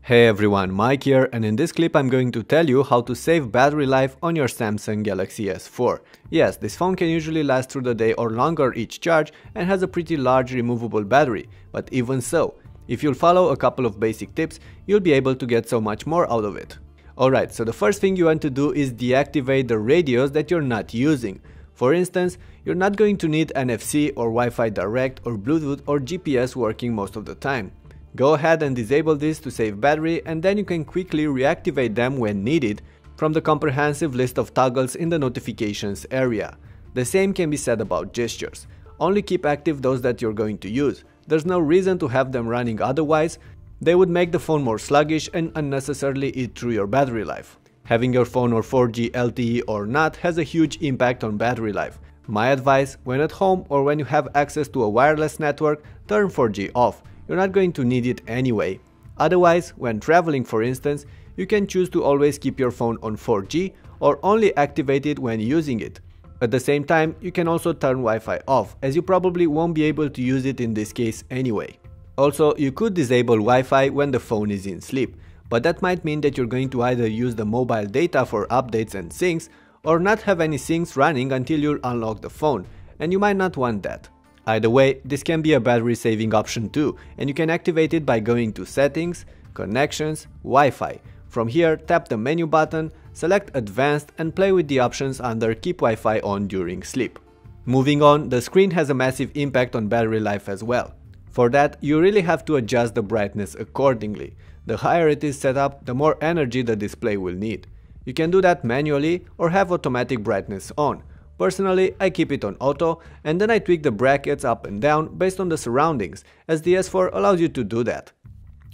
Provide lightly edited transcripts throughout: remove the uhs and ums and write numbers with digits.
Hey everyone, Mike here, and in this clip I'm going to tell you how to save battery life on your Samsung Galaxy S4. Yes, this phone can usually last through the day or longer each charge and has a pretty large removable battery, but even so, if you'll follow a couple of basic tips, you'll be able to get so much more out of it. Alright, so the first thing you want to do is deactivate the radios that you're not using. For instance, you're not going to need NFC or Wi-Fi Direct or Bluetooth or GPS working most of the time. Go ahead and disable this to save battery, and then you can quickly reactivate them when needed from the comprehensive list of toggles in the notifications area. The same can be said about gestures. Only keep active those that you're going to use. There's no reason to have them running otherwise. They would make the phone more sluggish and unnecessarily eat through your battery life. Having your phone on 4G LTE or not has a huge impact on battery life. My advice, when at home or when you have access to a wireless network, turn 4G off. You're not going to need it anyway. Otherwise, when traveling for instance, you can choose to always keep your phone on 4G or only activate it when using it. At the same time, you can also turn Wi-Fi off, as you probably won't be able to use it in this case anyway. Also, you could disable Wi-Fi when the phone is in sleep, but that might mean that you're going to either use the mobile data for updates and syncs or not have any syncs running until you unlock the phone, and you might not want that. Either way, this can be a battery saving option too, and you can activate it by going to Settings, Connections, Wi-Fi. From here, tap the menu button, select Advanced and play with the options under Keep Wi-Fi on during sleep. Moving on, the screen has a massive impact on battery life as well. For that, you really have to adjust the brightness accordingly. The higher it is set up, the more energy the display will need. You can do that manually or have automatic brightness on. Personally, I keep it on auto and then I tweak the brackets up and down based on the surroundings, as the S4 allows you to do that.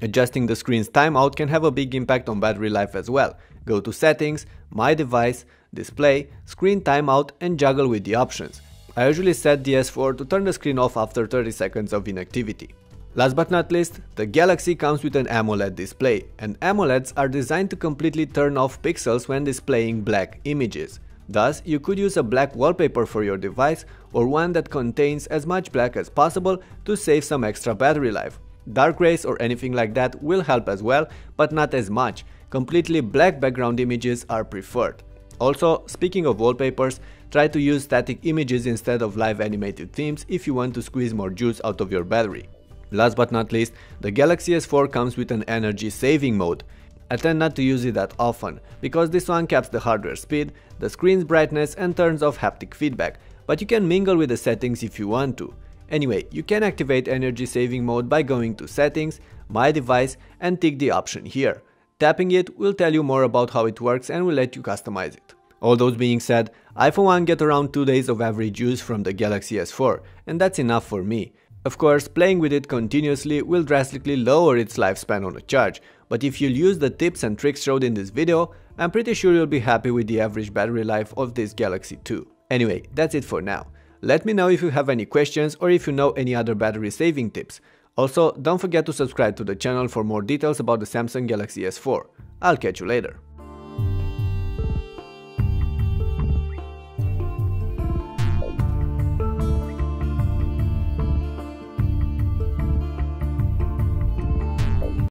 Adjusting the screen's timeout can have a big impact on battery life as well. Go to Settings, My Device, Display, Screen Timeout and juggle with the options. I usually set the S4 to turn the screen off after 30 seconds of inactivity. Last but not least, the Galaxy comes with an AMOLED display, and AMOLEDs are designed to completely turn off pixels when displaying black images. Thus, you could use a black wallpaper for your device or one that contains as much black as possible to save some extra battery life. Dark grays or anything like that will help as well, but not as much. Completely black background images are preferred. Also, speaking of wallpapers, try to use static images instead of live animated themes if you want to squeeze more juice out of your battery. Last but not least, the Galaxy S4 comes with an energy saving mode. I tend not to use it that often, because this one caps the hardware speed, the screen's brightness and turns off haptic feedback, but you can mingle with the settings if you want to. Anyway, you can activate energy saving mode by going to Settings, My Device and tick the option here. Tapping it will tell you more about how it works and will let you customize it. All those being said, I for one get around 2 days of average use from the Galaxy S4, and that's enough for me. Of course, playing with it continuously will drastically lower its lifespan on a charge, but if you'll use the tips and tricks showed in this video, I'm pretty sure you'll be happy with the average battery life of this Galaxy 2. Anyway, that's it for now. Let me know if you have any questions or if you know any other battery saving tips. Also, don't forget to subscribe to the channel for more details about the Samsung Galaxy S4. I'll catch you later.